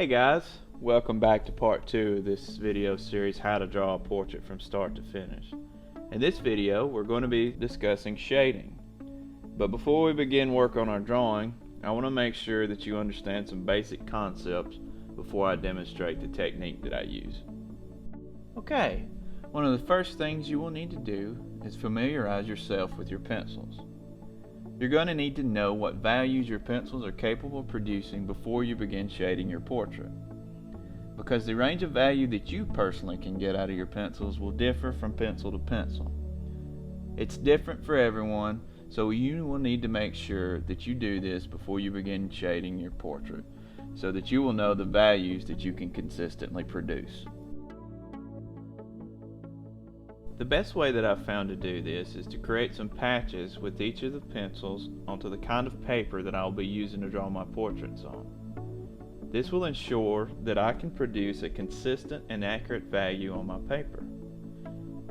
Hey guys, welcome back to part 2 of this video series, How to Draw a Portrait from Start to Finish. In this video we're going to be discussing shading. But before we begin work on our drawing, I want to make sure that you understand some basic concepts before I demonstrate the technique that I use. Okay, one of the first things you will need to do is familiarize yourself with your pencils. You're going to need to know what values your pencils are capable of producing before you begin shading your portrait. Because the range of value that you personally can get out of your pencils will differ from pencil to pencil. It's different for everyone, so you will need to make sure that you do this before you begin shading your portrait, so that you will know the values that you can consistently produce. The best way that I've found to do this is to create some patches with each of the pencils onto the kind of paper that I'll be using to draw my portraits on. This will ensure that I can produce a consistent and accurate value on my paper.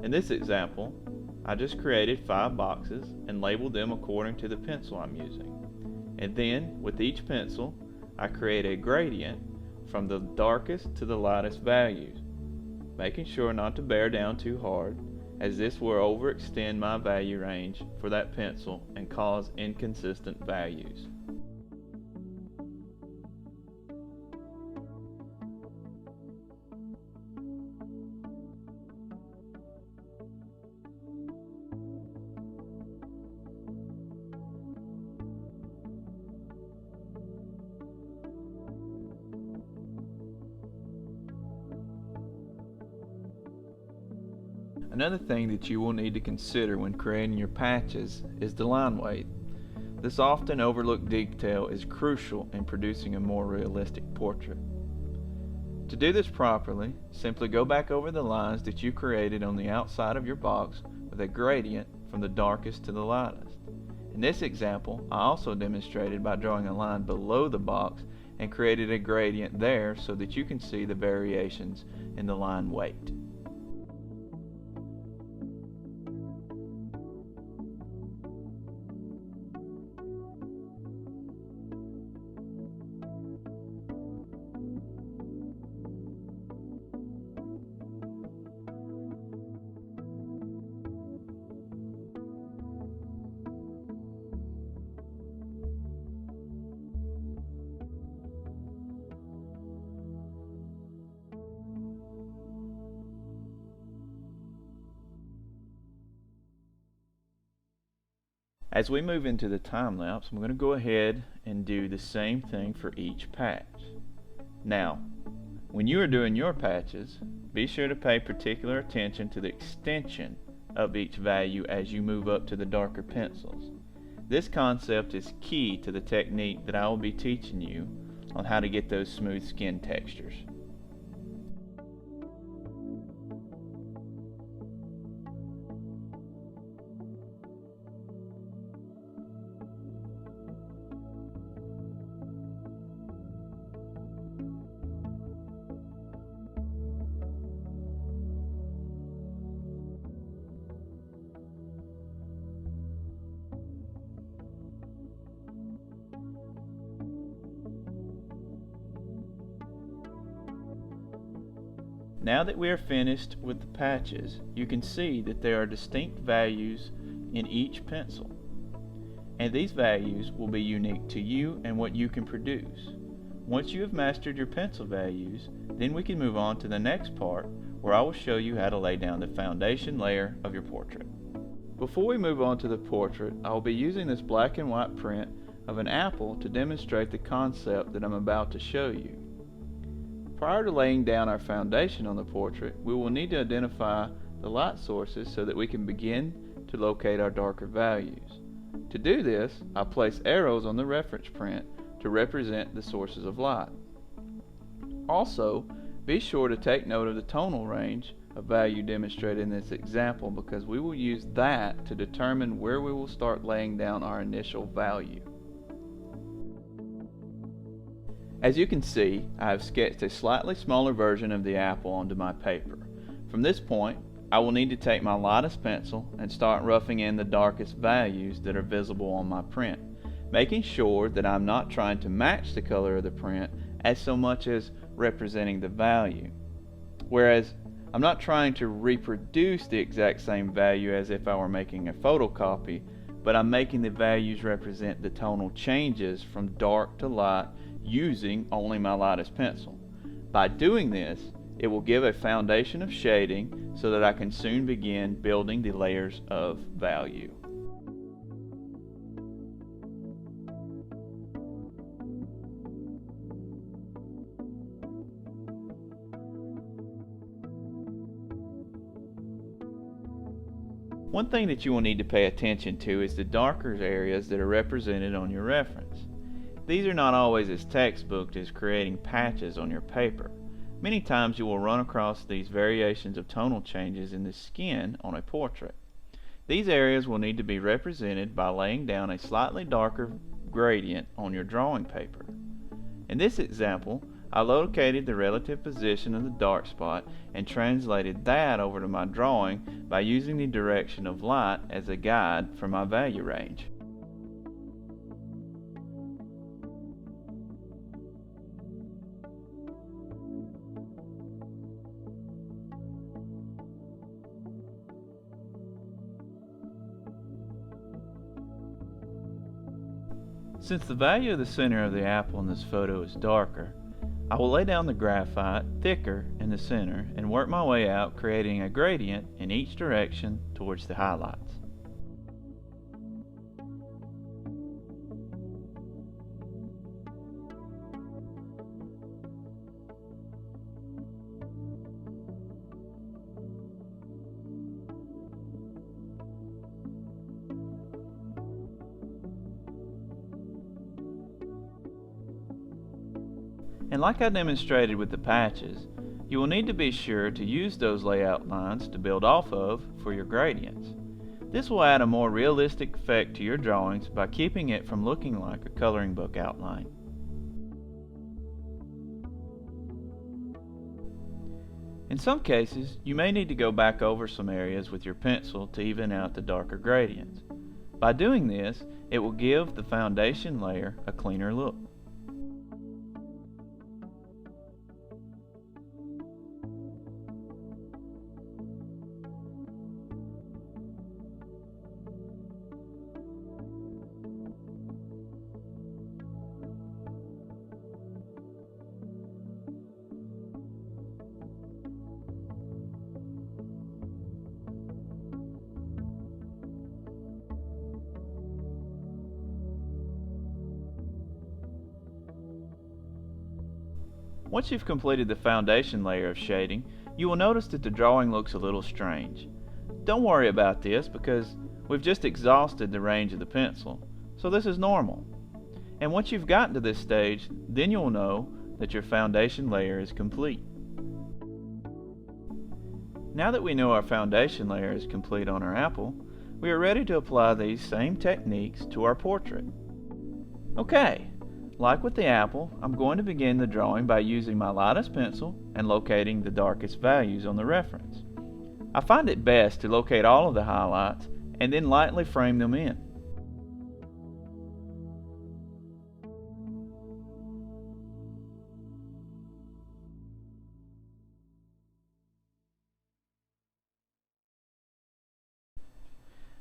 In this example, I just created 5 boxes and labeled them according to the pencil I'm using. And then, with each pencil, I create a gradient from the darkest to the lightest values, making sure not to bear down too hard, as this will overextend my value range for that pencil and cause inconsistent values. Another thing that you will need to consider when creating your patches is the line weight. This often overlooked detail is crucial in producing a more realistic portrait. To do this properly, simply go back over the lines that you created on the outside of your box with a gradient from the darkest to the lightest. In this example, I also demonstrated by drawing a line below the box and created a gradient there so that you can see the variations in the line weight. As we move into the time lapse, I'm going to go ahead and do the same thing for each patch. Now, when you are doing your patches, be sure to pay particular attention to the extension of each value as you move up to the darker pencils. This concept is key to the technique that I will be teaching you on how to get those smooth skin textures. Now that we are finished with the patches, you can see that there are distinct values in each pencil. And these values will be unique to you and what you can produce. Once you have mastered your pencil values, then we can move on to the next part where I will show you how to lay down the foundation layer of your portrait. Before we move on to the portrait, I will be using this black and white print of an apple to demonstrate the concept that I'm about to show you. Prior to laying down our foundation on the portrait, we will need to identify the light sources so that we can begin to locate our darker values. To do this, I place arrows on the reference print to represent the sources of light. Also, be sure to take note of the tonal range of value demonstrated in this example, because we will use that to determine where we will start laying down our initial value. As you can see, I have sketched a slightly smaller version of the apple onto my paper. From this point, I will need to take my lightest pencil and start roughing in the darkest values that are visible on my print, making sure that I'm not trying to match the color of the print as so much as representing the value. Whereas I'm not trying to reproduce the exact same value as if I were making a photocopy, but I'm making the values represent the tonal changes from dark to light using only my lightest pencil. By doing this, it will give a foundation of shading so that I can soon begin building the layers of value. One thing that you will need to pay attention to is the darker areas that are represented on your reference. These are not always as textbook as creating patches on your paper. Many times you will run across these variations of tonal changes in the skin on a portrait. These areas will need to be represented by laying down a slightly darker gradient on your drawing paper. In this example, I located the relative position of the dark spot and translated that over to my drawing by using the direction of light as a guide for my value range. Since the value of the center of the apple in this photo is darker, I will lay down the graphite thicker in the center and work my way out, creating a gradient in each direction towards the highlights. And like I demonstrated with the patches, you will need to be sure to use those layout lines to build off of for your gradients. This will add a more realistic effect to your drawings by keeping it from looking like a coloring book outline. In some cases, you may need to go back over some areas with your pencil to even out the darker gradients. By doing this, it will give the foundation layer a cleaner look. Once you've completed the foundation layer of shading, you will notice that the drawing looks a little strange. Don't worry about this because we've just exhausted the range of the pencil, so this is normal. And once you've gotten to this stage, then you'll know that your foundation layer is complete. Now that we know our foundation layer is complete on our apple, we are ready to apply these same techniques to our portrait. Okay. Like with the apple, I'm going to begin the drawing by using my lightest pencil and locating the darkest values on the reference. I find it best to locate all of the highlights and then lightly frame them in.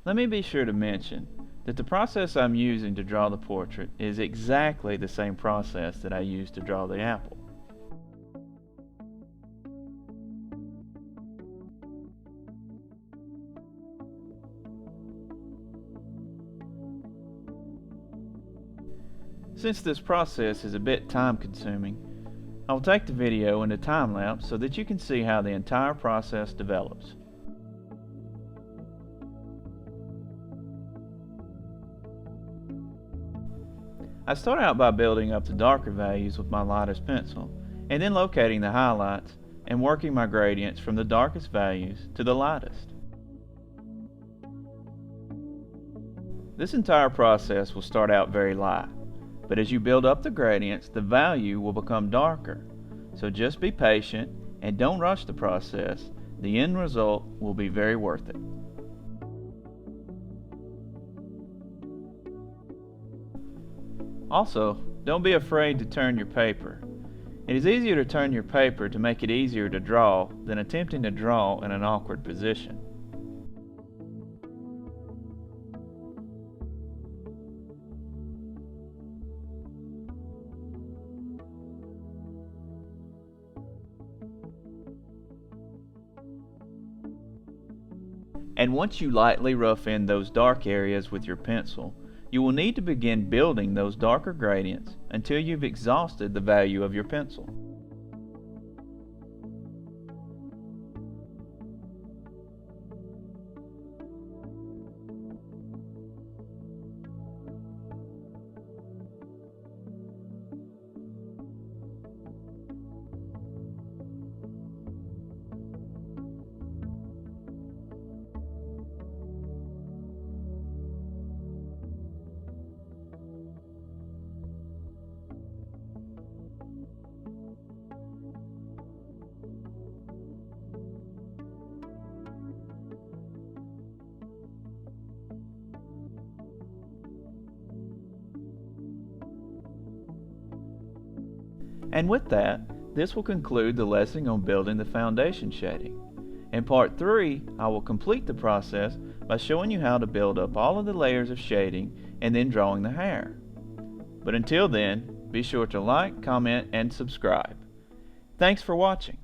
Let me be sure to mention that the process I'm using to draw the portrait is exactly the same process that I used to draw the apple. Since this process is a bit time consuming, I will take the video into time lapse so that you can see how the entire process develops. I start out by building up the darker values with my lightest pencil, and then locating the highlights and working my gradients from the darkest values to the lightest. This entire process will start out very light, but as you build up the gradients, the value will become darker. So just be patient and don't rush the process. The end result will be very worth it. Also, don't be afraid to turn your paper. It is easier to turn your paper to make it easier to draw than attempting to draw in an awkward position. And once you lightly rough in those dark areas with your pencil, you will need to begin building those darker gradients until you've exhausted the value of your pencil. And with that, this will conclude the lesson on building the foundation shading. In part 3, I will complete the process by showing you how to build up all of the layers of shading and then drawing the hair. But until then, be sure to like, comment, and subscribe. Thanks for watching.